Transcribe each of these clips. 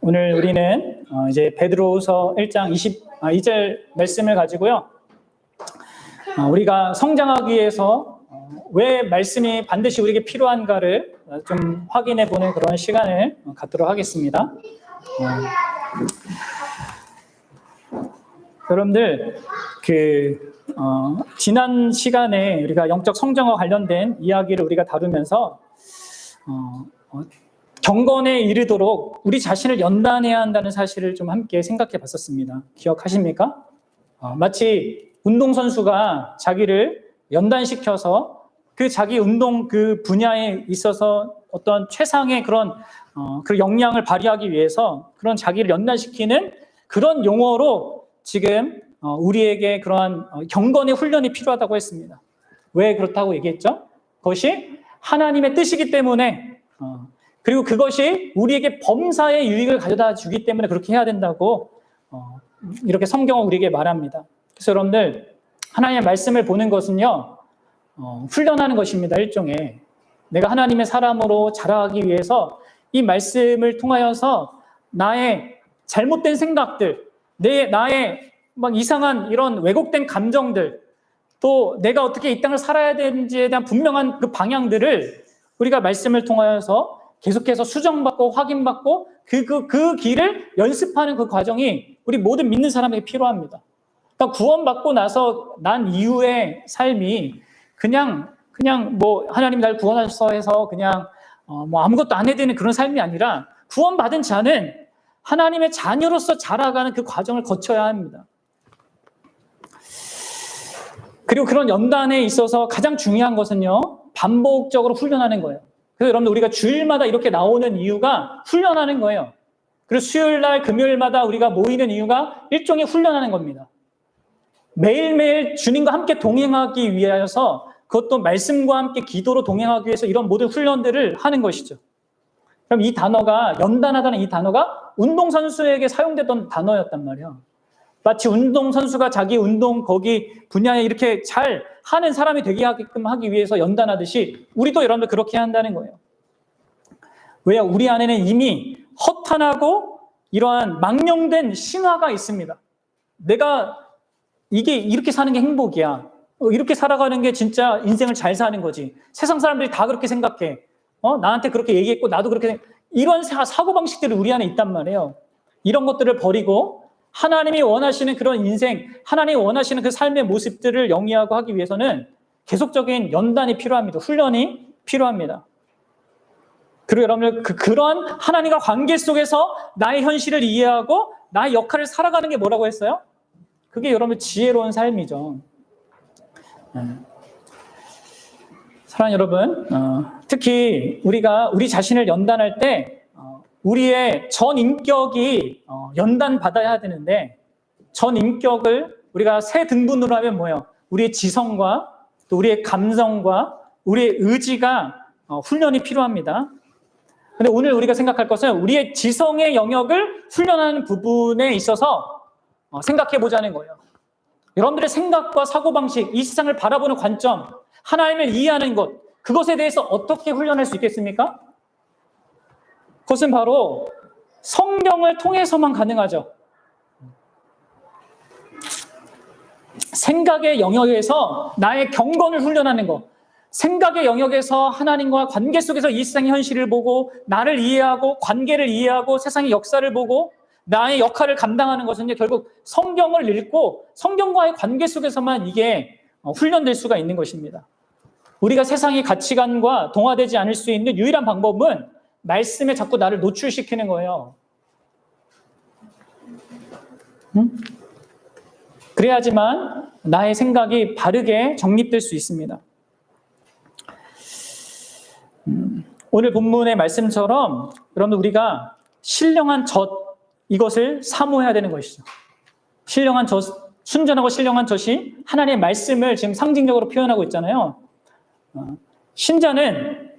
오늘 우리는 이제 베드로후서 1장 22절 말씀을 가지고요. 우리가 성장하기 위해서 왜 말씀이 반드시 우리에게 필요한가를 좀 확인해 보는 그런 시간을 갖도록 하겠습니다. 여러분들 지난 시간에 우리가 영적 성장과 관련된 이야기를 우리가 다루면서 경건에 이르도록 우리 자신을 연단해야 한다는 사실을 좀 함께 생각해 봤었습니다. 기억하십니까? 마치 운동선수가 자기를 연단시켜서 그 자기 운동 그 분야에 있어서 어떤 최상의 그런 그 역량을 발휘하기 위해서 그런 자기를 연단시키는 그런 용어로 지금 우리에게 그러한 경건의 훈련이 필요하다고 했습니다. 왜 그렇다고 얘기했죠? 그것이 하나님의 뜻이기 때문에 그리고 그것이 우리에게 범사의 유익을 가져다 주기 때문에 그렇게 해야 된다고 이렇게 성경은 우리에게 말합니다. 그래서 여러분들 하나님의 말씀을 보는 것은요 훈련하는 것입니다. 일종의 내가 하나님의 사람으로 자라기 위해서 이 말씀을 통하여서 나의 잘못된 생각들 나의 막 이상한 이런 왜곡된 감정들 또 내가 어떻게 이 땅을 살아야 되는지에 대한 분명한 그 방향들을 우리가 말씀을 통하여서 계속해서 수정받고 확인받고 그 길을 연습하는 그 과정이 우리 모든 믿는 사람에게 필요합니다. 그러니까 구원받고 나서 난 이후의 삶이 그냥 뭐 하나님이 날 구원하셔서 해서 그냥 뭐 아무것도 안 해야 되는 그런 삶이 아니라 구원받은 자는 하나님의 자녀로서 자라가는 그 과정을 거쳐야 합니다. 그리고 그런 연단에 있어서 가장 중요한 것은요 반복적으로 훈련하는 거예요. 그래서 여러분들 우리가 주일마다 이렇게 나오는 이유가 훈련하는 거예요. 그리고 수요일날 금요일마다 우리가 모이는 이유가 일종의 훈련하는 겁니다. 매일매일 주님과 함께 동행하기 위해서 그것도 말씀과 함께 기도로 동행하기 위해서 이런 모든 훈련들을 하는 것이죠. 그럼 이 단어가 연단하다는 이 단어가 운동선수에게 사용됐던 단어였단 말이에요. 마치 운동선수가 자기 운동 거기 분야에 이렇게 잘 하는 사람이 되게 하게끔 하기 위해서 연단하듯이 우리도 여러분들 그렇게 한다는 거예요. 왜요? 우리 안에는 이미 허탄하고 이러한 망령된 신화가 있습니다. 내가 이게 이렇게 사는 게 행복이야. 이렇게 살아가는 게 진짜 인생을 잘 사는 거지. 세상 사람들이 다 그렇게 생각해. 나한테 그렇게 얘기했고 나도 그렇게 이런 사고방식들이 우리 안에 있단 말이에요. 이런 것들을 버리고 하나님이 원하시는 그런 인생, 하나님이 원하시는 그 삶의 모습들을 영위하고 하기 위해서는 계속적인 연단이 필요합니다. 훈련이 필요합니다. 그리고 여러분들 그런 하나님과 관계 속에서 나의 현실을 이해하고 나의 역할을 살아가는 게 뭐라고 했어요? 그게 여러분 지혜로운 삶이죠. 사랑하는 여러분, 특히 우리가 우리 자신을 연단할 때 우리의 전 인격이 연단받아야 되는데 전 인격을 우리가 세 등분으로 하면 뭐예요? 우리의 지성과 또 우리의 감성과 우리의 의지가 훈련이 필요합니다. 근데 오늘 우리가 생각할 것은 우리의 지성의 영역을 훈련하는 부분에 있어서 생각해 보자는 거예요. 여러분들의 생각과 사고방식, 이 세상을 바라보는 관점, 하나님을 이해하는 것, 그것에 대해서 어떻게 훈련할 수 있겠습니까? 그것은 바로 성경을 통해서만 가능하죠. 생각의 영역에서 나의 경건을 훈련하는 것, 생각의 영역에서 하나님과 관계 속에서 이 세상의 현실을 보고 나를 이해하고 관계를 이해하고 세상의 역사를 보고 나의 역할을 감당하는 것은 결국 성경을 읽고 성경과의 관계 속에서만 이게 훈련될 수가 있는 것입니다. 우리가 세상의 가치관과 동화되지 않을 수 있는 유일한 방법은 말씀에 자꾸 나를 노출시키는 거예요. 그래야지만 나의 생각이 바르게 정립될 수 있습니다. 오늘 본문의 말씀처럼 여러분 우리가 신령한 젖 이것을 사모해야 되는 것이죠. 신령한 젖, 순전하고 신령한 젖이 하나님의 말씀을 지금 상징적으로 표현하고 있잖아요. 신자는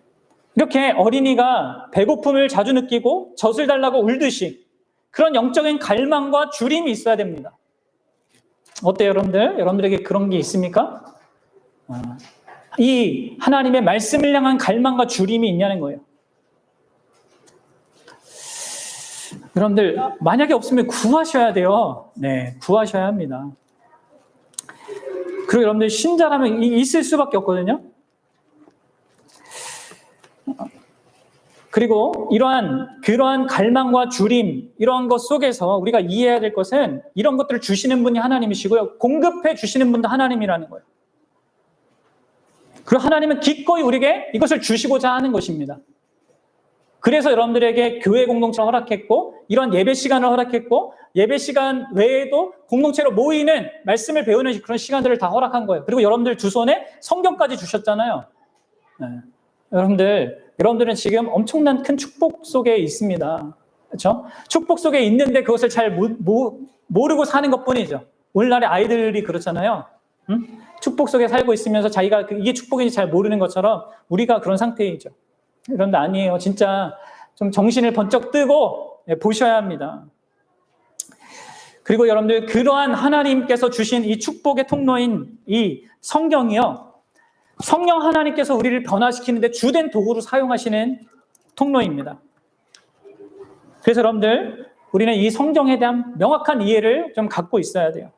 이렇게 어린이가 배고픔을 자주 느끼고 젖을 달라고 울듯이 그런 영적인 갈망과 주림이 있어야 됩니다. 어때요, 여러분들? 여러분들에게 그런 게 있습니까? 이 하나님의 말씀을 향한 갈망과 주림이 있냐는 거예요. 여러분들 만약에 없으면 구하셔야 돼요. 네, 구하셔야 합니다. 그리고 여러분들 신자라면 있을 수밖에 없거든요. 그리고 그러한 갈망과 주림, 이러한 것 속에서 우리가 이해해야 될 것은 이런 것들을 주시는 분이 하나님이시고요. 공급해 주시는 분도 하나님이라는 거예요. 그리고 하나님은 기꺼이 우리에게 이것을 주시고자 하는 것입니다. 그래서 여러분들에게 교회 공동체를 허락했고, 이런 예배 시간을 허락했고, 예배 시간 외에도 공동체로 모이는 말씀을 배우는 그런 시간들을 다 허락한 거예요. 그리고 여러분들 두 손에 성경까지 주셨잖아요. 네. 여러분들은 지금 엄청난 큰 축복 속에 있습니다. 그렇죠? 축복 속에 있는데 그것을 잘 모르고 사는 것뿐이죠. 오늘날의 아이들이 그렇잖아요. 응? 축복 속에 살고 있으면서 자기가 이게 축복인지 잘 모르는 것처럼 우리가 그런 상태이죠. 그런데 아니에요. 진짜 좀 정신을 번쩍 뜨고 보셔야 합니다. 그리고 여러분들, 그러한 하나님께서 주신 이 축복의 통로인 이 성경이요, 성령 하나님께서 우리를 변화시키는데 주된 도구로 사용하시는 통로입니다. 그래서 여러분들, 우리는 이 성경에 대한 명확한 이해를 좀 갖고 있어야 돼요.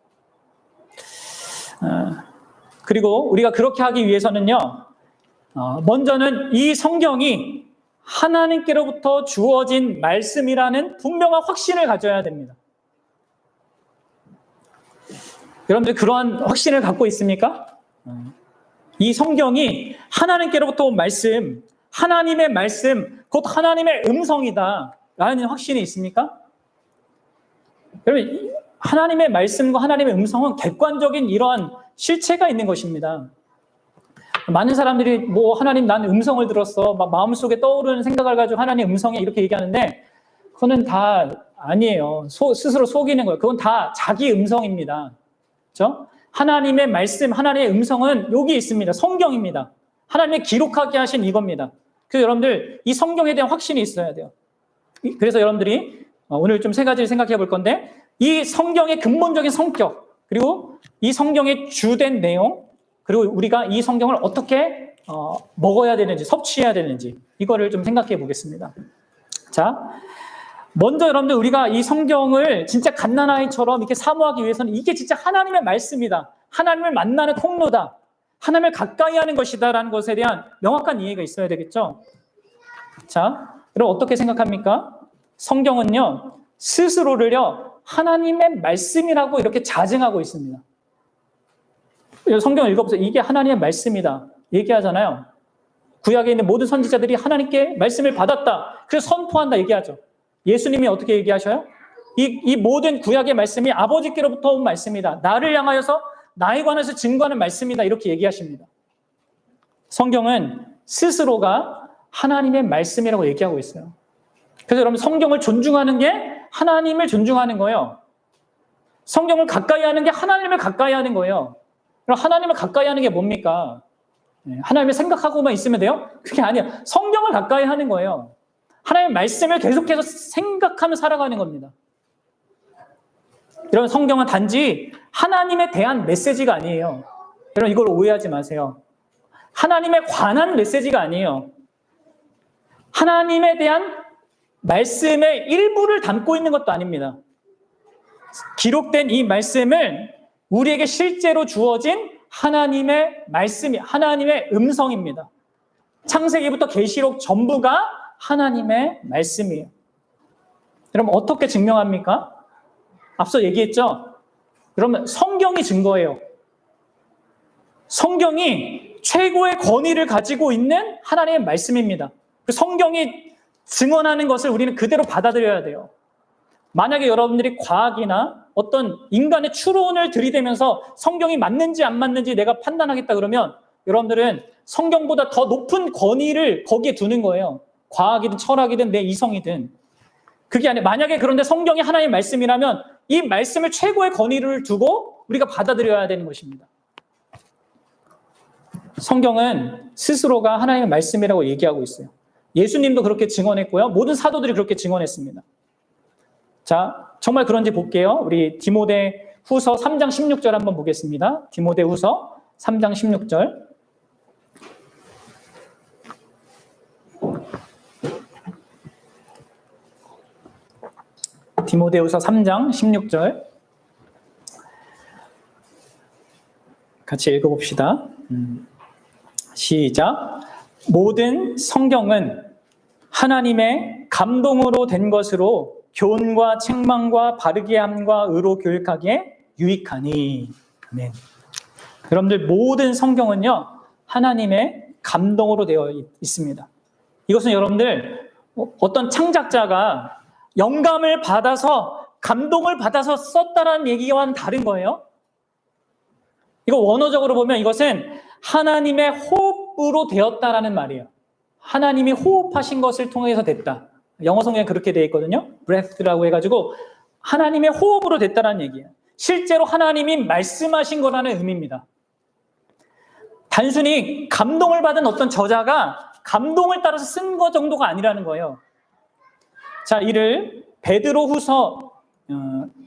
그리고 우리가 그렇게 하기 위해서는요, 먼저는 이 성경이 하나님께로부터 주어진 말씀이라는 분명한 확신을 가져야 됩니다. 여러분들 그러한 확신을 갖고 있습니까? 이 성경이 하나님께로부터 온 말씀, 하나님의 말씀, 곧 하나님의 음성이다 라는 확신이 있습니까? 여러분, 하나님의 말씀과 하나님의 음성은 객관적인 이러한 실체가 있는 것입니다. 많은 사람들이 하나님, 난 음성을 들었어, 막 마음속에 떠오르는 생각을 가지고 하나님 음성에 이렇게 얘기하는데, 그거는 다 아니에요. 스스로 속이는 거예요. 그건 다 자기 음성입니다. 그렇죠? 하나님의 말씀, 하나님의 음성은 여기 있습니다. 성경입니다. 하나님의 기록하게 하신 이겁니다. 그래서 여러분들 이 성경에 대한 확신이 있어야 돼요. 그래서 여러분들이 오늘 좀 세 가지를 생각해 볼 건데, 이 성경의 근본적인 성격, 그리고 이 성경의 주된 내용, 그리고 우리가 이 성경을 어떻게 먹어야 되는지, 섭취해야 되는지, 이거를 좀 생각해 보겠습니다. 자, 먼저 여러분들, 우리가 이 성경을 진짜 갓난아이처럼 이렇게 사모하기 위해서는 이게 진짜 하나님의 말씀이다, 하나님을 만나는 통로다, 하나님을 가까이 하는 것이다 라는 것에 대한 명확한 이해가 있어야 되겠죠. 자, 그럼 어떻게 생각합니까? 성경은요, 스스로를요, 하나님의 말씀이라고 이렇게 자증하고 있습니다. 성경을 읽어보세요. 이게 하나님의 말씀이다 얘기하잖아요. 구약에 있는 모든 선지자들이 하나님께 말씀을 받았다, 그래서 선포한다 얘기하죠. 예수님이 어떻게 얘기하셔요? 이 모든 구약의 말씀이 아버지께로부터 온 말씀이다, 나를 향하여서 나에 관해서 증거하는 말씀이다, 이렇게 얘기하십니다. 성경은 스스로가 하나님의 말씀이라고 얘기하고 있어요. 그래서 여러분, 성경을 존중하는 게 하나님을 존중하는 거예요. 성경을 가까이 하는 게 하나님을 가까이 하는 거예요. 그럼 하나님을 가까이 하는 게 뭡니까? 하나님을 생각하고만 있으면 돼요? 그게 아니에요. 성경을 가까이 하는 거예요. 하나님의 말씀을 계속해서 생각하며 살아가는 겁니다. 여러분, 성경은 단지 하나님에 대한 메시지가 아니에요. 여러분, 이걸 오해하지 마세요. 하나님에 관한 메시지가 아니에요. 하나님에 대한 말씀의 일부를 담고 있는 것도 아닙니다. 기록된 이 말씀을 우리에게 실제로 주어진 하나님의 말씀이, 하나님의 음성입니다. 창세기부터 계시록 전부가 하나님의 말씀이에요. 여러분, 어떻게 증명합니까? 앞서 얘기했죠? 여러분, 성경이 증거예요. 성경이 최고의 권위를 가지고 있는 하나님의 말씀입니다. 그 성경이 증언하는 것을 우리는 그대로 받아들여야 돼요. 만약에 여러분들이 과학이나 어떤 인간의 추론을 들이대면서 성경이 맞는지 안 맞는지 내가 판단하겠다 그러면 여러분들은 성경보다 더 높은 권위를 거기에 두는 거예요. 과학이든 철학이든 내 이성이든. 그게 아니에요. 만약에 그런데 성경이 하나님의 말씀이라면 이 말씀을 최고의 권위를 두고 우리가 받아들여야 되는 것입니다. 성경은 스스로가 하나님의 말씀이라고 얘기하고 있어요. 예수님도 그렇게 증언했고요. 모든 사도들이 그렇게 증언했습니다. 자, 정말 그런지 볼게요. 우리 디모데 후서 3장 16절 한번 보겠습니다. 디모데 후서 3장 16절. 디모데후서 3장 16절 같이 읽어봅시다. 시작. 모든 성경은 하나님의 감동으로 된 것으로 교훈과 책망과 바르게 함과 의로 교육하기에 유익하니. 아멘. 여러분들 모든 성경은요 하나님의 감동으로 되어 있습니다. 이것은 여러분들 어떤 창작자가 영감을 받아서 감동을 받아서 썼다라는 얘기와는 다른 거예요. 이거 원어적으로 보면 이것은 하나님의 호흡으로 되었다라는 말이에요. 하나님이 호흡하신 것을 통해서 됐다. 영어 성경에 그렇게 되어 있거든요. breath라고 해가지고 하나님의 호흡으로 됐다라는 얘기예요. 실제로 하나님이 말씀하신 거라는 의미입니다. 단순히 감동을 받은 어떤 저자가 감동을 따라서 쓴 것 정도가 아니라는 거예요. 자, 이를 베드로후서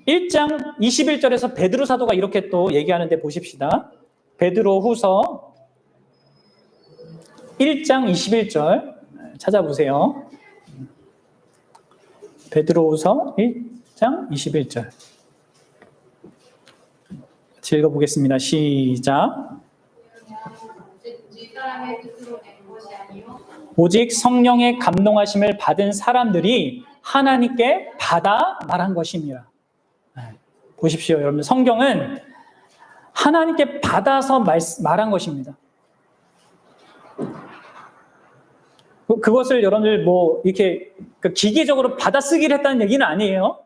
1장 21절에서 베드로 사도가 이렇게 또 얘기하는데 보십시다. 베드로후서 1장 21절 찾아보세요. 베드로후서 1장 21절 같이 읽어보겠습니다. 시작. 오직 성령의 감동하심을 받은 사람들이 하나님께 받아 말한 것입니다. 보십시오, 여러분. 성경은 하나님께 받아서 말한 것입니다. 그것을 여러분들 뭐 이렇게 기계적으로 받아쓰기를 했다는 얘기는 아니에요.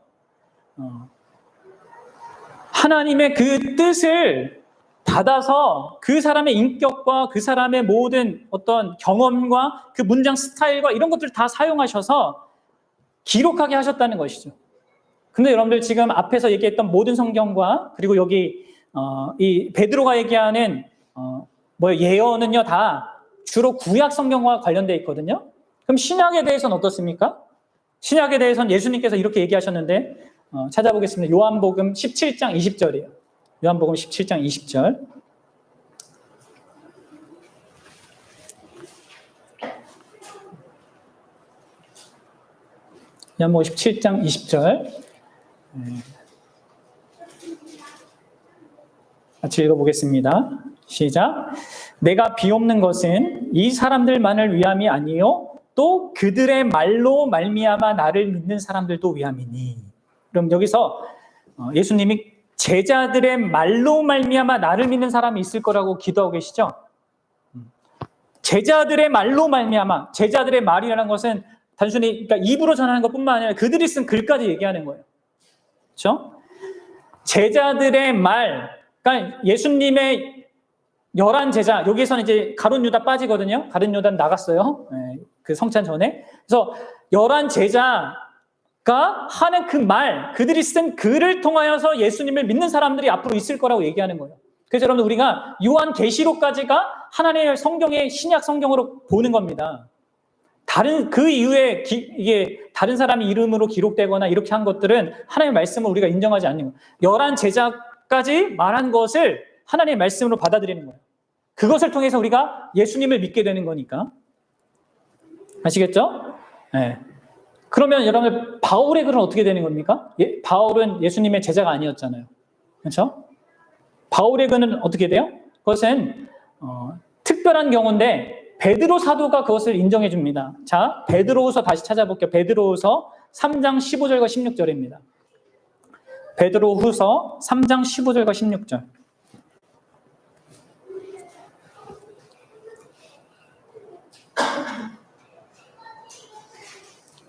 하나님의 그 뜻을 받아서 그 사람의 인격과 그 사람의 모든 어떤 경험과 그 문장 스타일과 이런 것들을 다 사용하셔서 기록하게 하셨다는 것이죠. 근데 여러분들 지금 앞에서 얘기했던 모든 성경과 그리고 여기 이 베드로가 얘기하는 예언은요 다 주로 구약 성경과 관련되어 있거든요. 그럼 신약에 대해서는 어떻습니까? 신약에 대해서는 예수님께서 이렇게 얘기하셨는데 찾아보겠습니다. 요한복음 17장 20절이에요. 요한복음 17장 20절. 요한복음 17장 20절. 같이 읽어보겠습니다. 시작. 내가 비옵는 것은 이 사람들만을 위함이 아니요 또 그들의 말로 말미암아 나를 믿는 사람들도 위함이니. 그럼 여기서 예수님이 제자들의 말로 말미암아 나를 믿는 사람이 있을 거라고 기도하고 계시죠? 제자들의 말로 말미암아, 제자들의 말이라는 것은 단순히 그러니까 입으로 전하는 것뿐만 아니라 그들이 쓴 글까지 얘기하는 거예요. 그렇죠? 제자들의 말, 그러니까 예수님의 11제자, 여기에서는 이제 가룟 유다 빠지거든요. 가룟 유다 나갔어요. 그 성찬 전에. 그래서 11제자가 하는 그 말, 그들이 쓴 글을 통하여서 예수님을 믿는 사람들이 앞으로 있을 거라고 얘기하는 거예요. 그래서 여러분 우리가 요한계시록까지가 하나님의 성경의 신약 성경으로 보는 겁니다. 다른 그 이후에 이게 다른 사람의 이름으로 기록되거나 이렇게 한 것들은 하나님의 말씀을 우리가 인정하지 않는 거예요. 11제자까지 말한 것을 하나님의 말씀으로 받아들이는 거예요. 그것을 통해서 우리가 예수님을 믿게 되는 거니까. 아시겠죠? 네. 그러면 여러분 바울의 글은 어떻게 되는 겁니까? 바울은 예수님의 제자가 아니었잖아요. 그렇죠? 바울의 글은 어떻게 돼요? 그것은 특별한 경우인데 베드로 사도가 그것을 인정해 줍니다. 자, 베드로후서 다시 찾아볼게요. 베드로후서 3장 15절과 16절입니다. 베드로후서 3장 15절과 16절.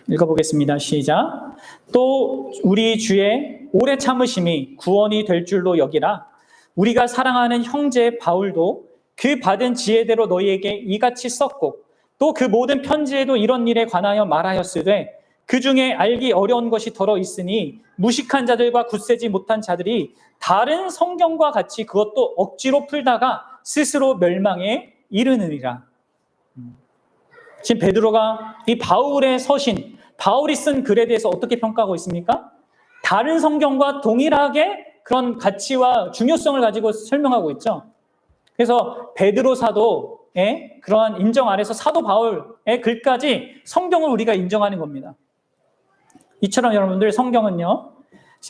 읽어보겠습니다. 시작. 또 우리 주의 오래 참으심이 구원이 될 줄로 여기라. 우리가 사랑하는 형제 바울도 그 받은 지혜대로 너희에게 이같이 썼고 또 그 모든 편지에도 이런 일에 관하여 말하였으되 그 중에 알기 어려운 것이 더러 있으니 무식한 자들과 굳세지 못한 자들이 다른 성경과 같이 그것도 억지로 풀다가 스스로 멸망에 이르느니라. 지금 베드로가 이 바울의 서신, 바울이 쓴 글에 대해서 어떻게 평가하고 있습니까? 다른 성경과 동일하게 그런 가치와 중요성을 가지고 설명하고 있죠. 그래서 베드로 사도의 그러한 인정 아래서 사도 바울의 글까지 성경을 우리가 인정하는 겁니다. 이처럼 여러분들 성경은요,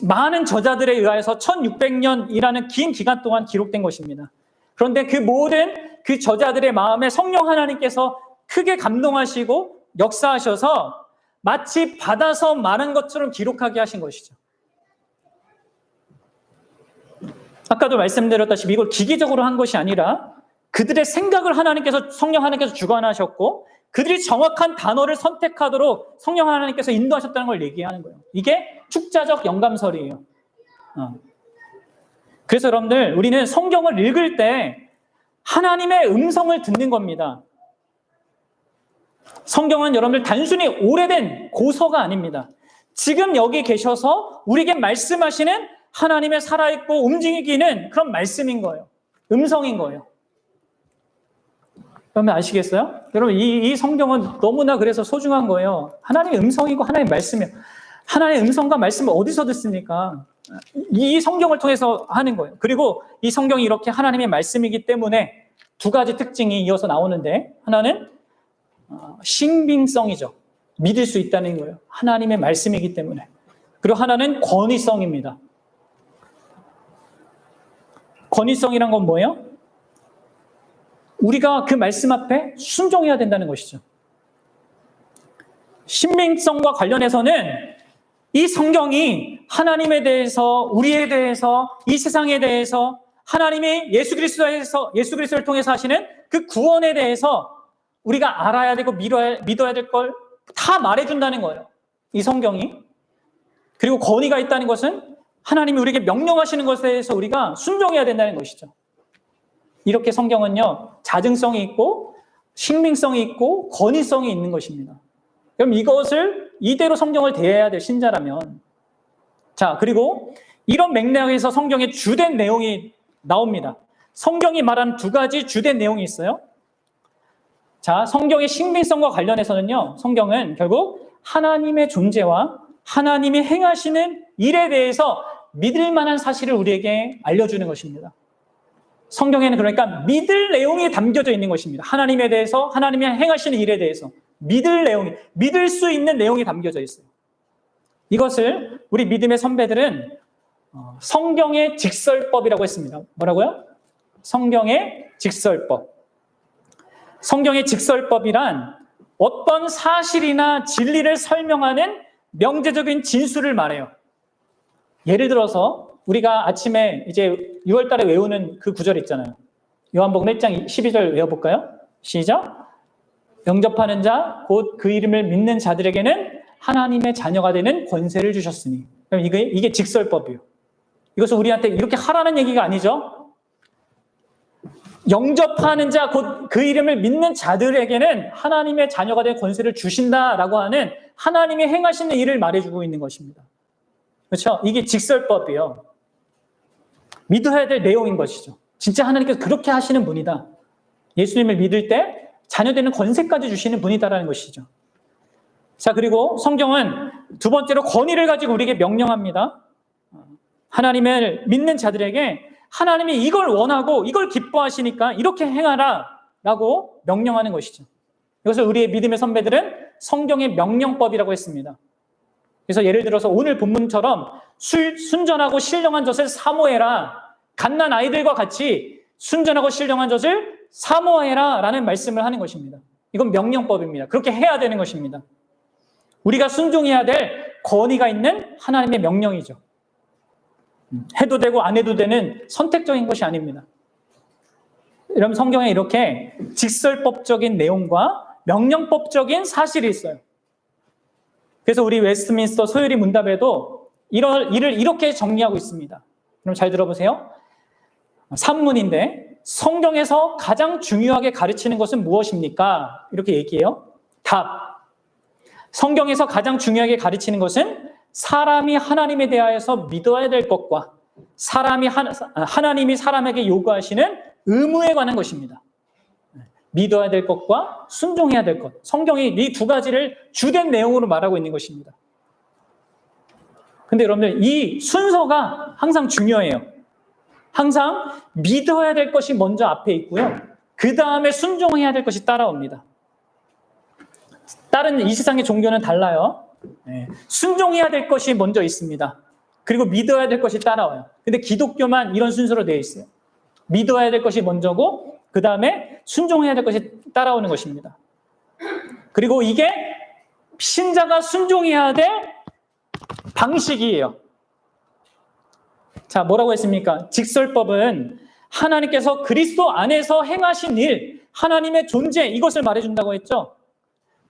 많은 저자들에 의해서 1600년이라는 긴 기간 동안 기록된 것입니다. 그런데 그 모든 그 저자들의 마음에 성령 하나님께서 크게 감동하시고 역사하셔서 마치 받아서 말한 것처럼 기록하게 하신 것이죠. 아까도 말씀드렸다시피 이걸 기계적으로 한 것이 아니라 그들의 생각을 성령 하나님께서 주관하셨고 그들이 정확한 단어를 선택하도록 성령 하나님께서 인도하셨다는 걸 얘기하는 거예요. 이게 축자적 영감설이에요. 그래서 여러분들, 우리는 성경을 읽을 때 하나님의 음성을 듣는 겁니다. 성경은 여러분들 단순히 오래된 고서가 아닙니다. 지금 여기 계셔서 우리에게 말씀하시는 하나님의 살아있고 움직이는 그런 말씀인 거예요. 음성인 거예요. 그러면 아시겠어요? 여러분, 이 성경은 너무나 그래서 소중한 거예요. 하나님의 음성이고 하나님의 말씀이에요. 하나님의 음성과 말씀을 어디서 듣습니까? 이 성경을 통해서 하는 거예요. 그리고 이 성경이 이렇게 하나님의 말씀이기 때문에 두 가지 특징이 이어서 나오는데, 하나는 신빙성이죠. 믿을 수 있다는 거예요. 하나님의 말씀이기 때문에. 그리고 하나는 권위성입니다. 권위성이란 건 뭐예요? 우리가 그 말씀 앞에 순종해야 된다는 것이죠. 신빙성과 관련해서는 이 성경이 하나님에 대해서, 우리에 대해서, 이 세상에 대해서, 하나님이 예수 그리스도를 통해서 하시는 그 구원에 대해서 우리가 알아야 되고 믿어야 될 걸 다 말해준다는 거예요. 이 성경이. 그리고 권위가 있다는 것은 하나님이 우리에게 명령하시는 것에 대해서 우리가 순종해야 된다는 것이죠. 이렇게 성경은요, 자증성이 있고 신빙성이 있고 권위성이 있는 것입니다. 그럼 이것을 이대로 성경을 대해야 될 신자라면, 자, 그리고 이런 맥락에서 성경의 주된 내용이 나옵니다. 성경이 말한 두 가지 주된 내용이 있어요. 자, 성경의 신빙성과 관련해서는요, 성경은 결국 하나님의 존재와 하나님이 행하시는 일에 대해서 믿을 만한 사실을 우리에게 알려주는 것입니다. 성경에는 그러니까 믿을 내용이 담겨져 있는 것입니다. 하나님에 대해서, 하나님이 행하시는 일에 대해서 믿을 수 있는 내용이 담겨져 있어요. 이것을 우리 믿음의 선배들은 성경의 직설법이라고 했습니다. 뭐라고요? 성경의 직설법. 성경의 직설법이란 어떤 사실이나 진리를 설명하는 명제적인 진술을 말해요. 예를 들어서 우리가 아침에 이제 6월 달에 외우는 그 구절 있잖아요. 요한복음 1장 12절 외워볼까요? 시작. 영접하는 자, 곧 그 이름을 믿는 자들에게는 하나님의 자녀가 되는 권세를 주셨으니. 그럼 이게 직설법이에요. 이것은 우리한테 이렇게 하라는 얘기가 아니죠. 영접하는 자, 곧 그 이름을 믿는 자들에게는 하나님의 자녀가 된 권세를 주신다라고 하는 하나님이 행하시는 일을 말해주고 있는 것입니다. 그렇죠? 이게 직설법이에요. 믿어야 될 내용인 것이죠. 진짜 하나님께서 그렇게 하시는 분이다. 예수님을 믿을 때 자녀되는 권세까지 주시는 분이다라는 것이죠. 자, 그리고 성경은 두 번째로 권위를 가지고 우리에게 명령합니다. 하나님을 믿는 자들에게 하나님이 이걸 원하고 이걸 기뻐하시니까 이렇게 행하라 라고 명령하는 것이죠. 이것을 우리의 믿음의 선배들은 성경의 명령법이라고 했습니다. 그래서 예를 들어서 오늘 본문처럼 순전하고 신령한 젖을 사모해라, 갓난 아이들과 같이 순전하고 신령한 젖을 사모해라 라는 말씀을 하는 것입니다. 이건 명령법입니다. 그렇게 해야 되는 것입니다. 우리가 순종해야 될 권위가 있는 하나님의 명령이죠. 해도 되고 안 해도 되는 선택적인 것이 아닙니다. 여러분, 성경에 이렇게 직설법적인 내용과 명령법적인 사실이 있어요. 그래서 우리 웨스트민스터 소요리 문답에도 이를 이렇게 정리하고 있습니다. 그럼 잘 들어보세요. 산문인데 성경에서 가장 중요하게 가르치는 것은 무엇입니까? 이렇게 얘기해요. 답. 성경에서 가장 중요하게 가르치는 것은 사람이 하나님에 대하여서 믿어야 될 것과 하나님이 사람에게 요구하시는 의무에 관한 것입니다. 믿어야 될 것과 순종해야 될 것. 성경이 이 두 가지를 주된 내용으로 말하고 있는 것입니다. 근데 여러분들, 이 순서가 항상 중요해요. 항상 믿어야 될 것이 먼저 앞에 있고요. 그 다음에 순종해야 될 것이 따라옵니다. 다른 이 세상의 종교는 달라요. 순종해야 될 것이 먼저 있습니다. 그리고 믿어야 될 것이 따라와요. 근데 기독교만 이런 순서로 되어 있어요. 믿어야 될 것이 먼저고 그 다음에 순종해야 될 것이 따라오는 것입니다. 그리고 이게 신자가 순종해야 될 방식이에요. 자, 뭐라고 했습니까? 직설법은 하나님께서 그리스도 안에서 행하신 일, 하나님의 존재, 이것을 말해준다고 했죠.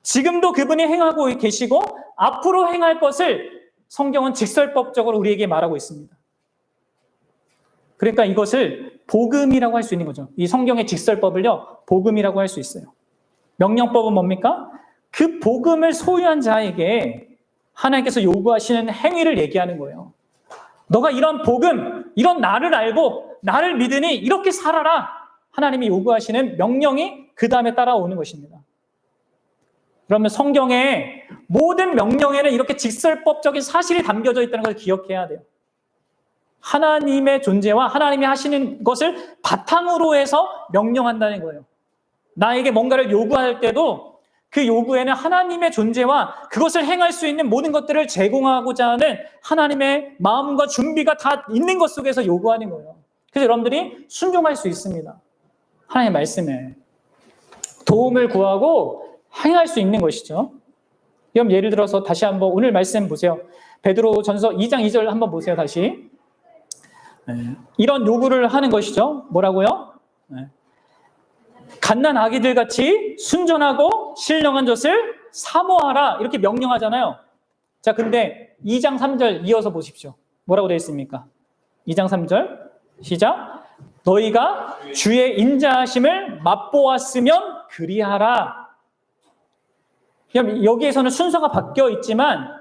지금도 그분이 행하고 계시고 앞으로 행할 것을 성경은 직설법적으로 우리에게 말하고 있습니다. 그러니까 이것을 복음이라고 할 수 있는 거죠. 이 성경의 직설법을요, 복음이라고 할 수 있어요. 명령법은 뭡니까? 그 복음을 소유한 자에게 하나님께서 요구하시는 행위를 얘기하는 거예요. 너가 이런 복음, 이런 나를 알고 나를 믿으니 이렇게 살아라. 하나님이 요구하시는 명령이 그 다음에 따라오는 것입니다. 그러면 성경의 모든 명령에는 이렇게 직설법적인 사실이 담겨져 있다는 걸 기억해야 돼요. 하나님의 존재와 하나님이 하시는 것을 바탕으로 해서 명령한다는 거예요. 나에게 뭔가를 요구할 때도 그 요구에는 하나님의 존재와 그것을 행할 수 있는 모든 것들을 제공하고자 하는 하나님의 마음과 준비가 다 있는 것 속에서 요구하는 거예요. 그래서 여러분들이 순종할 수 있습니다. 하나님의 말씀에 도움을 구하고 행할 수 있는 것이죠. 그럼 예를 들어서 다시 한번 오늘 말씀 보세요. 베드로전서 2장 2절 한번 보세요. 다시. 이런 요구를 하는 것이죠. 뭐라고요? 갓난 아기들 같이 순전하고 신령한 젖을 사모하라 이렇게 명령하잖아요. 자, 근데 2장 3절 이어서 보십시오. 뭐라고 되어 있습니까? 2장 3절 시작. 너희가 주의 인자하심을 맛보았으면 그리하라. 여기에서는 순서가 바뀌어 있지만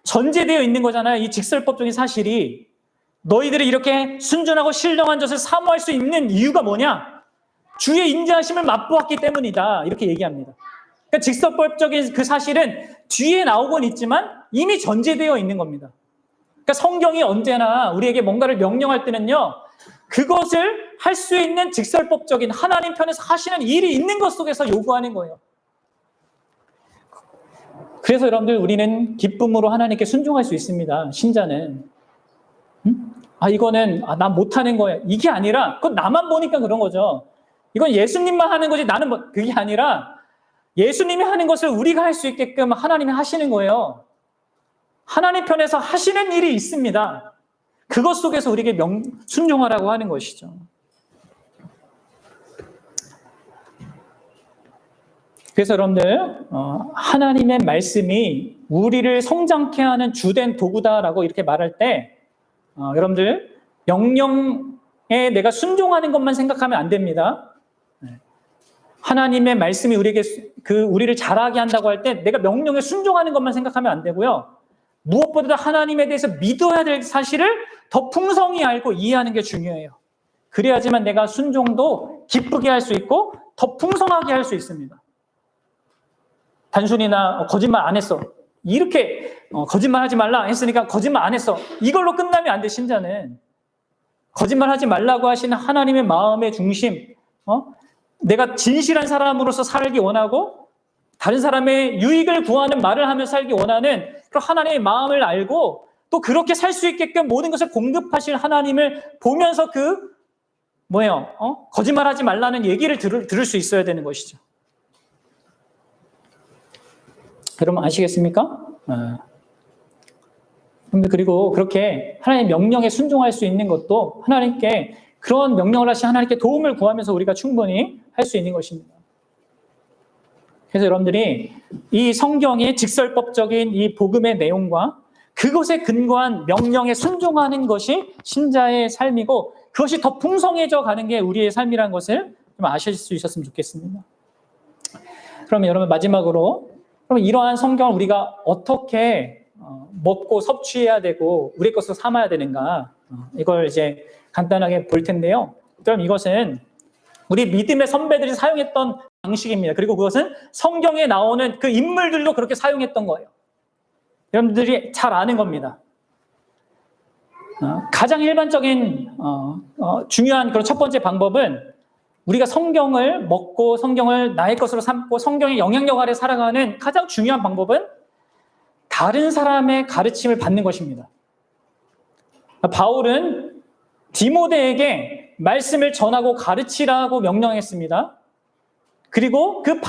전제되어 있는 거잖아요. 이 직설법적인 사실이. 너희들이 이렇게 순전하고 신령한 젖을 사모할 수 있는 이유가 뭐냐? 주의 인자하심을 맛보았기 때문이다. 이렇게 얘기합니다. 그러니까 직설법적인 그 사실은 뒤에 나오곤 있지만 이미 전제되어 있는 겁니다. 그러니까 성경이 언제나 우리에게 뭔가를 명령할 때는요, 그것을 할 수 있는 직설법적인 하나님 편에서 하시는 일이 있는 것 속에서 요구하는 거예요. 그래서 여러분들 우리는 기쁨으로 하나님께 순종할 수 있습니다. 신자는. 이거는 난 못하는 거야. 이게 아니라 그건 나만 보니까 그런 거죠. 이건 예수님만 하는 거지 나는 그게 아니라 예수님이 하는 것을 우리가 할 수 있게끔 하나님이 하시는 거예요. 하나님 편에서 하시는 일이 있습니다. 그것 속에서 우리에게 순종하라고 하는 것이죠. 그래서 여러분들 하나님의 말씀이 우리를 성장케 하는 주된 도구다라고 이렇게 말할 때 여러분들 명령에 내가 순종하는 것만 생각하면 안 됩니다. 하나님의 말씀이 우리를 자라게 한다고 할 때 내가 명령에 순종하는 것만 생각하면 안 되고요. 무엇보다 하나님에 대해서 믿어야 될 사실을 더 풍성히 알고 이해하는 게 중요해요. 그래야지만 내가 순종도 기쁘게 할 수 있고 더 풍성하게 할 수 있습니다. 단순히 나 거짓말 안 했어. 이렇게 거짓말하지 말라 했으니까 거짓말 안 했어. 이걸로 끝나면 안 돼, 신자는. 거짓말하지 말라고 하시는 하나님의 마음의 중심, 내가 진실한 사람으로서 살기 원하고 다른 사람의 유익을 구하는 말을 하며 살기 원하는 그런 하나님의 마음을 알고 또 그렇게 살 수 있게끔 모든 것을 공급하실 하나님을 보면서 거짓말하지 말라는 얘기를 들을 수 있어야 되는 것이죠. 여러분 아시겠습니까? 그리고 그렇게 하나님의 명령에 순종할 수 있는 것도 하나님께 그런 명령을 하신 하나님께 도움을 구하면서 우리가 충분히 할 수 있는 것입니다. 그래서 여러분들이 이 성경의 직설법적인 이 복음의 내용과 그것에 근거한 명령에 순종하는 것이 신자의 삶이고 그것이 더 풍성해져 가는 게 우리의 삶이라는 것을 좀 아실 수 있었으면 좋겠습니다. 그러면 여러분 마지막으로 그럼 이러한 성경을 우리가 어떻게 먹고 섭취해야 되고 우리 것으로 삼아야 되는가 이걸 이제 간단하게 볼 텐데요. 그럼 이것은 우리 믿음의 선배들이 사용했던 방식입니다. 그리고 그것은 성경에 나오는 그 인물들도 그렇게 사용했던 거예요. 여러분들이 잘 아는 겁니다. 가장 일반적인 중요한 그런 첫 번째 방법은 우리가 성경을 먹고 성경을 나의 것으로 삼고 성경의 영향력 아래 살아가는 가장 중요한 방법은 다른 사람의 가르침을 받는 것입니다. 바울은 디모데에게 말씀을 전하고 가르치라고 명령했습니다. 그리고 그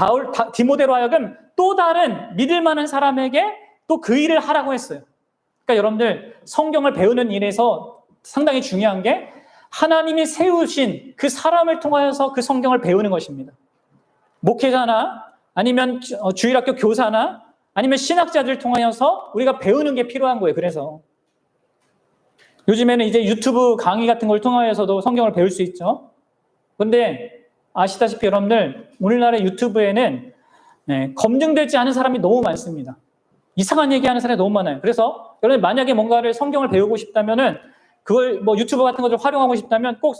디모데로 하여금 또 다른 믿을 만한 사람에게 또 그 일을 하라고 했어요. 그러니까 여러분들 성경을 배우는 일에서 상당히 중요한 게 하나님이 세우신 그 사람을 통하여서 그 성경을 배우는 것입니다. 목회자나 아니면 주일학교 교사나 아니면 신학자들을 통하여서 우리가 배우는 게 필요한 거예요. 그래서 요즘에는 이제 유튜브 강의 같은 걸 통하여서도 성경을 배울 수 있죠. 그런데 아시다시피 여러분들 오늘날의 유튜브에는 검증되지 않은 사람이 너무 많습니다. 이상한 얘기하는 사람이 너무 많아요. 그래서 여러분 만약에 뭔가를 성경을 배우고 싶다면은 그걸 뭐 유튜브 같은 것을 활용하고 싶다면 꼭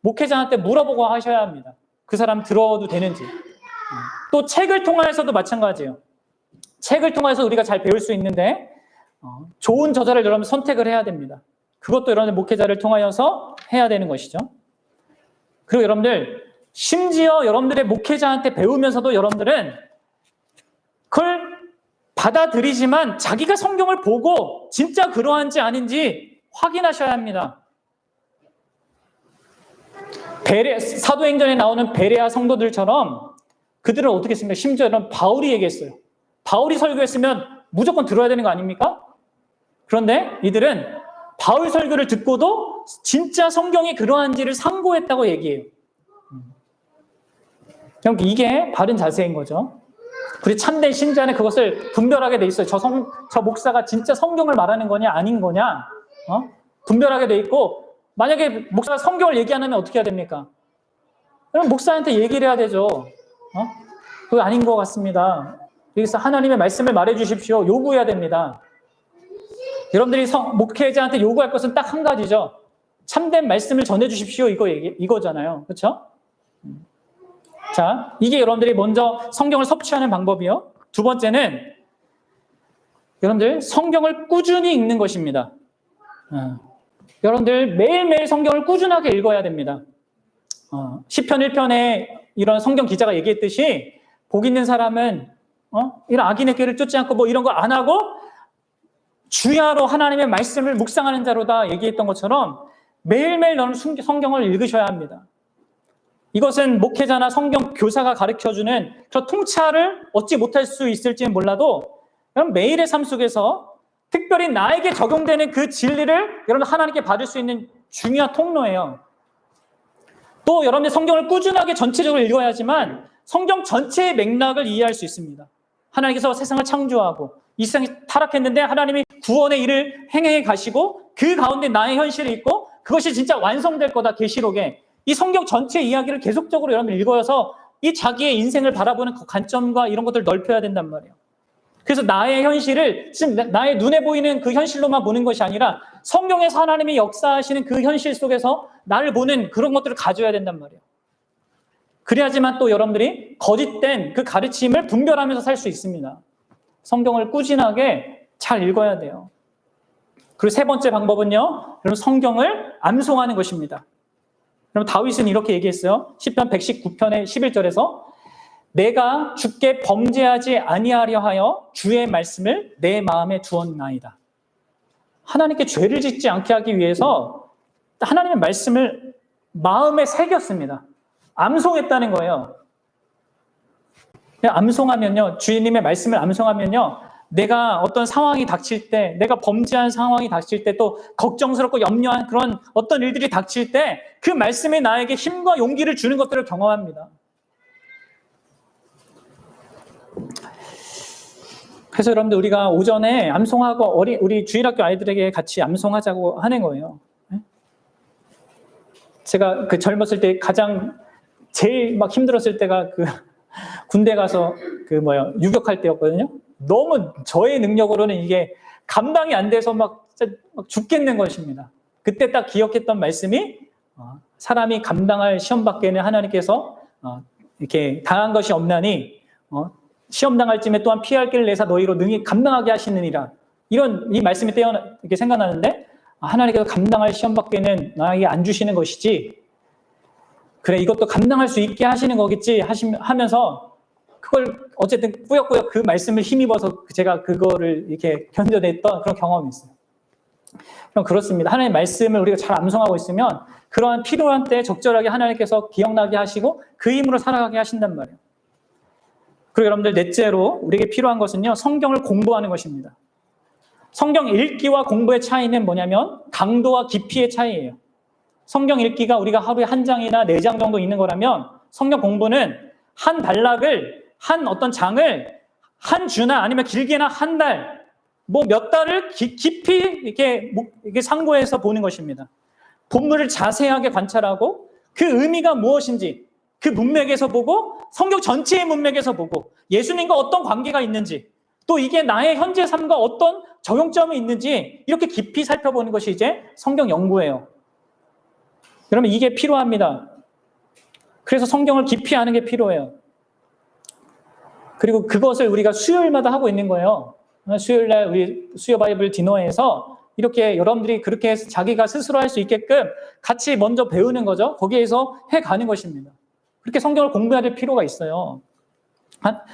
목회자한테 물어보고 하셔야 합니다. 그 사람 들어도 되는지. 또 책을 통해서도 마찬가지예요. 책을 통해서 우리가 잘 배울 수 있는데 좋은 저자를 여러분 선택을 해야 됩니다. 그것도 여러분들 목회자를 통하여서 해야 되는 것이죠. 그리고 여러분들 심지어 여러분들의 목회자한테 배우면서도 여러분들은 그걸 받아들이지만 자기가 성경을 보고 진짜 그러한지 아닌지 확인하셔야 합니다. 사도행전에 나오는 베레아 성도들처럼 그들은 어떻게 했습니까? 심지어 여러분 바울이 얘기했어요. 바울이 설교했으면 무조건 들어야 되는 거 아닙니까? 그런데 이들은 바울 설교를 듣고도 진짜 성경이 그러한지를 상고했다고 얘기해요. 이게 바른 자세인 거죠. 우리 참된 신자는 그것을 분별하게 돼 있어요. 저 목사가 진짜 성경을 말하는 거냐 아닌 거냐 분별하게 돼 있고, 만약에 목사가 성경을 얘기 안 하면 어떻게 해야 됩니까? 그럼 목사한테 얘기를 해야 되죠. 그거 아닌 것 같습니다. 여기서 하나님의 말씀을 말해 주십시오. 요구해야 됩니다. 여러분들이 목회자한테 요구할 것은 딱 한 가지죠. 참된 말씀을 전해 주십시오. 이거잖아요. 그렇죠? 자, 이게 여러분들이 먼저 성경을 섭취하는 방법이요. 두 번째는 여러분들 성경을 꾸준히 읽는 것입니다. 여러분들 매일매일 성경을 꾸준하게 읽어야 됩니다. 시편 1편에 이런 성경 기자가 얘기했듯이 복 있는 사람은 이런 악인의 길을 쫓지 않고 뭐 이런 거 안 하고 주야로 하나님의 말씀을 묵상하는 자로다 얘기했던 것처럼 매일매일 너는 성경을 읽으셔야 합니다. 이것은 목회자나 성경 교사가 가르쳐주는 그런 통찰을 얻지 못할 수 있을지는 몰라도 여러분 매일의 삶 속에서 특별히 나에게 적용되는 그 진리를 여러분 하나님께 받을 수 있는 중요한 통로예요. 또 여러분의 성경을 꾸준하게 전체적으로 읽어야지만 성경 전체의 맥락을 이해할 수 있습니다. 하나님께서 세상을 창조하고 이 세상이 타락했는데 하나님이 구원의 일을 행해 가시고 그 가운데 나의 현실이 있고 그것이 진짜 완성될 거다. 계시록에 이 성경 전체 이야기를 계속적으로 여러분 읽어서 이 자기의 인생을 바라보는 그 관점과 이런 것들을 넓혀야 된단 말이에요. 그래서 나의 현실을 지금 나의 눈에 보이는 그 현실로만 보는 것이 아니라 성경에서 하나님이 역사하시는 그 현실 속에서 나를 보는 그런 것들을 가져야 된단 말이에요. 그래야지만 또 여러분들이 거짓된 그 가르침을 분별하면서 살 수 있습니다. 성경을 꾸준하게 잘 읽어야 돼요. 그리고 세 번째 방법은요, 여러분 성경을 암송하는 것입니다. 여러분 다윗은 이렇게 얘기했어요. 시편 119편의 11절에서 내가 주께 범죄하지 아니하려 하여 주의 말씀을 내 마음에 두었나이다. 하나님께 죄를 짓지 않게 하기 위해서 하나님의 말씀을 마음에 새겼습니다. 암송했다는 거예요. 암송하면요, 주님의 말씀을 암송하면요, 내가 어떤 상황이 닥칠 때, 내가 범죄한 상황이 닥칠 때, 또 걱정스럽고 염려한 그런 어떤 일들이 닥칠 때 그 말씀이 나에게 힘과 용기를 주는 것들을 경험합니다. 그래서 여러분들 우리가 오전에 암송하고 우리 주일학교 아이들에게 같이 암송하자고 하는 거예요. 제가 그 젊었을 때 제일 막 힘들었을 때가 그 군대 가서 유격할 때였거든요. 너무 저의 능력으로는 이게 감당이 안 돼서 막 죽겠는 것입니다. 그때 딱 기억했던 말씀이 사람이 감당할 시험 밖에는 하나님께서 이렇게 당한 것이 없나니 시험 당할 쯤에 또한 피할 길을 내사 너희로 능히 감당하게 하시느니라. 이 말씀이 이렇게 생각나는데 하나님께서 감당할 시험 밖에는 나에게 안 주시는 것이지. 그래 이것도 감당할 수 있게 하시는 거겠지 하면서 그걸 어쨌든 꾸역꾸역 그 말씀을 힘입어서 제가 그거를 이렇게 견뎌냈던 그런 경험이 있어요. 그럼 그렇습니다. 하나님의 말씀을 우리가 잘 암송하고 있으면 그러한 필요한 때에 적절하게 하나님께서 기억나게 하시고 그 힘으로 살아가게 하신단 말이에요. 그리고 여러분들 넷째로 우리에게 필요한 것은요, 성경을 공부하는 것입니다. 성경 읽기와 공부의 차이는 뭐냐면 강도와 깊이의 차이예요. 성경 읽기가 우리가 하루에 1장이나 4장 정도 읽는 거라면 성경 공부는 한 단락을, 한 어떤 장을 한 주나 아니면 길게나 한 달, 뭐 몇 달을 깊이 이렇게 상고해서 보는 것입니다. 본문을 자세하게 관찰하고 그 의미가 무엇인지 그 문맥에서 보고 성경 전체의 문맥에서 보고 예수님과 어떤 관계가 있는지 또 이게 나의 현재 삶과 어떤 적용점이 있는지 이렇게 깊이 살펴보는 것이 이제 성경 연구예요. 여러분 이게 필요합니다. 그래서 성경을 깊이 아는 게 필요해요. 그리고 그것을 우리가 수요일마다 하고 있는 거예요. 수요일날 우리 수요 바이블 디너에서 이렇게 여러분들이 그렇게 해서 자기가 스스로 할 수 있게끔 같이 먼저 배우는 거죠. 거기에서 해가는 것입니다. 그렇게 성경을 공부해야 될 필요가 있어요.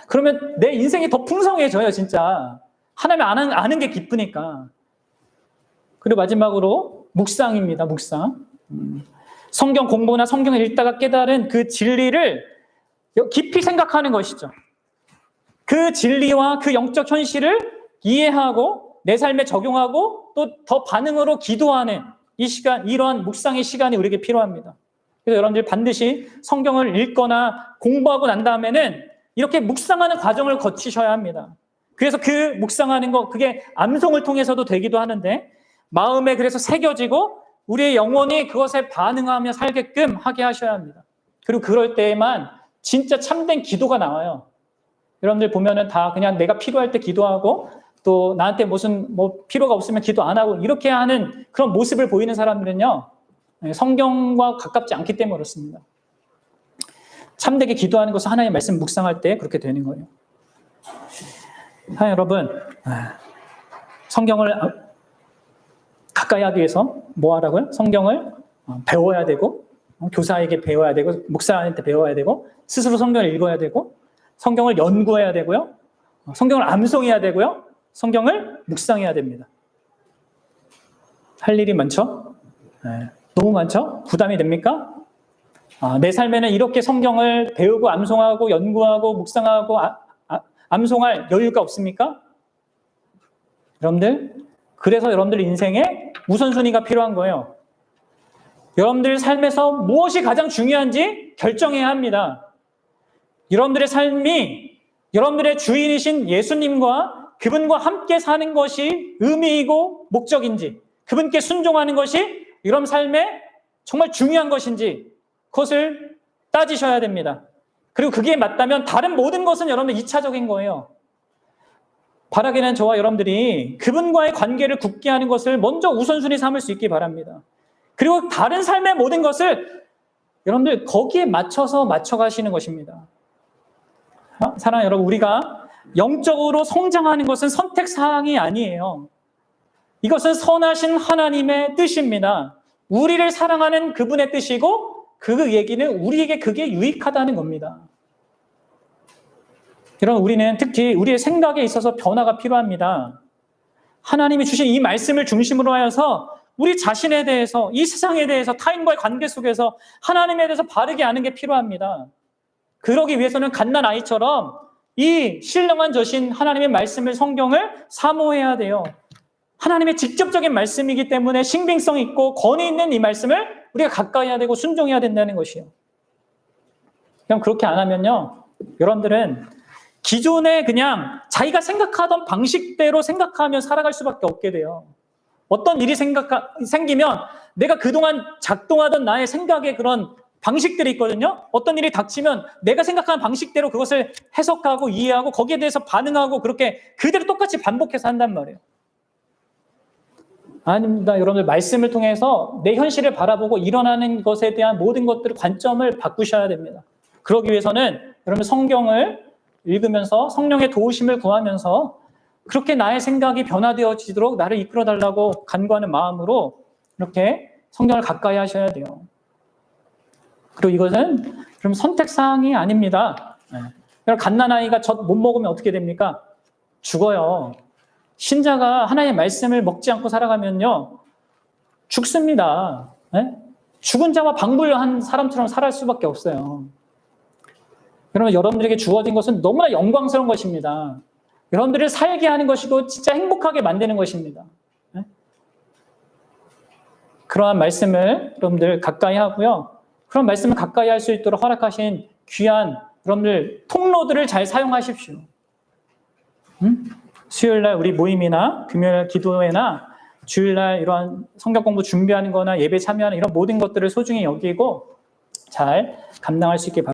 그러면 내 인생이 더 풍성해져요, 진짜. 하나님 아는 게 기쁘니까. 그리고 마지막으로 묵상입니다, 묵상. 성경 공부나 성경을 읽다가 깨달은 그 진리를 깊이 생각하는 것이죠. 그 진리와 그 영적 현실을 이해하고 내 삶에 적용하고 또 더 반응으로 기도하는 이 시간, 이러한 묵상의 시간이 우리에게 필요합니다. 그래서 여러분들이 반드시 성경을 읽거나 공부하고 난 다음에는 이렇게 묵상하는 과정을 거치셔야 합니다. 그래서 그 묵상하는 거, 그게 암송을 통해서도 되기도 하는데 마음에 그래서 새겨지고 우리의 영혼이 그것에 반응하며 살게끔 하게 하셔야 합니다. 그리고 그럴 때에만 진짜 참된 기도가 나와요. 여러분들 보면은 다 그냥 내가 필요할 때 기도하고 또 나한테 무슨 필요가 없으면 기도 안 하고 이렇게 하는 그런 모습을 보이는 사람들은요, 성경과 가깝지 않기 때문에 그렇습니다. 참되게 기도하는 것은 하나님의 말씀 묵상할 때 그렇게 되는 거예요. 여러분, 성경을 가까이 하기 위해서 뭐 하라고요? 성경을 배워야 되고, 교사에게 배워야 되고, 목사한테 배워야 되고, 스스로 성경을 읽어야 되고, 성경을 연구해야 되고요, 성경을 암송해야 되고요, 성경을 묵상해야 됩니다. 할 일이 많죠? 너무 많죠? 부담이 됩니까? 내 삶에는 이렇게 성경을 배우고 암송하고 연구하고 묵상하고 암송할 여유가 없습니까? 여러분들, 그래서 여러분들 인생에 우선순위가 필요한 거예요. 여러분들 삶에서 무엇이 가장 중요한지 결정해야 합니다. 여러분들의 삶이 여러분들의 주인이신 예수님과 그분과 함께 사는 것이 의미이고 목적인지, 그분께 순종하는 것이 여러분 삶에 정말 중요한 것인지 그것을 따지셔야 됩니다. 그리고 그게 맞다면 다른 모든 것은 여러분들 2차적인 거예요. 바라기는 저와 여러분들이 그분과의 관계를 굳게 하는 것을 먼저 우선순위 삼을 수 있기 바랍니다. 그리고 다른 삶의 모든 것을 여러분들 거기에 맞춰가시는 것입니다. 사랑하는 여러분, 우리가 영적으로 성장하는 것은 선택사항이 아니에요. 이것은 선하신 하나님의 뜻입니다. 우리를 사랑하는 그분의 뜻이고 그 얘기는 우리에게 그게 유익하다는 겁니다. 여러분, 우리는 특히 우리의 생각에 있어서 변화가 필요합니다. 하나님이 주신 이 말씀을 중심으로 하여서 우리 자신에 대해서, 이 세상에 대해서, 타인과의 관계 속에서 하나님에 대해서 바르게 아는 게 필요합니다. 그러기 위해서는 갓난아이처럼 이 신령한 저신 하나님의 말씀을, 성경을 사모해야 돼요. 하나님의 직접적인 말씀이기 때문에 신빙성 있고 권위 있는 이 말씀을 우리가 가까이 해야 되고 순종해야 된다는 것이에요. 그럼 그렇게 안 하면요, 여러분들은 기존에 그냥 자기가 생각하던 방식대로 생각하며 살아갈 수밖에 없게 돼요. 어떤 일이 생기면 내가 그동안 작동하던 나의 생각의 그런 방식들이 있거든요. 어떤 일이 닥치면 내가 생각하는 방식대로 그것을 해석하고 이해하고 거기에 대해서 반응하고 그렇게 그대로 똑같이 반복해서 한단 말이에요. 아닙니다. 여러분들, 말씀을 통해서 내 현실을 바라보고 일어나는 것에 대한 모든 것들을 관점을 바꾸셔야 됩니다. 그러기 위해서는 여러분 성경을 읽으면서 성령의 도우심을 구하면서 그렇게 나의 생각이 변화되어지도록 나를 이끌어달라고 간구하는 마음으로 이렇게 성경을 가까이 하셔야 돼요. 그리고 이것은 그럼 선택사항이 아닙니다. 여러분, 갓난아이가 젖 못 먹으면 어떻게 됩니까? 죽어요. 신자가 하나님의 말씀을 먹지 않고 살아가면요, 죽습니다. 네? 죽은 자와 방불한 사람처럼 살아갈 수밖에 없어요. 그러면 여러분들에게 주어진 것은 너무나 영광스러운 것입니다. 여러분들을 살게 하는 것이고 진짜 행복하게 만드는 것입니다. 네? 그러한 말씀을 여러분들 가까이 하고요. 그런 말씀을 가까이 할 수 있도록 허락하신 귀한 여러분들 통로들을 잘 사용하십시오. 수요일날 우리 모임이나 금요일 기도회나 주일날 이러한 성경 공부 준비하는 거나 예배 참여하는 이런 모든 것들을 소중히 여기고 잘 감당할 수 있게 바랍니다.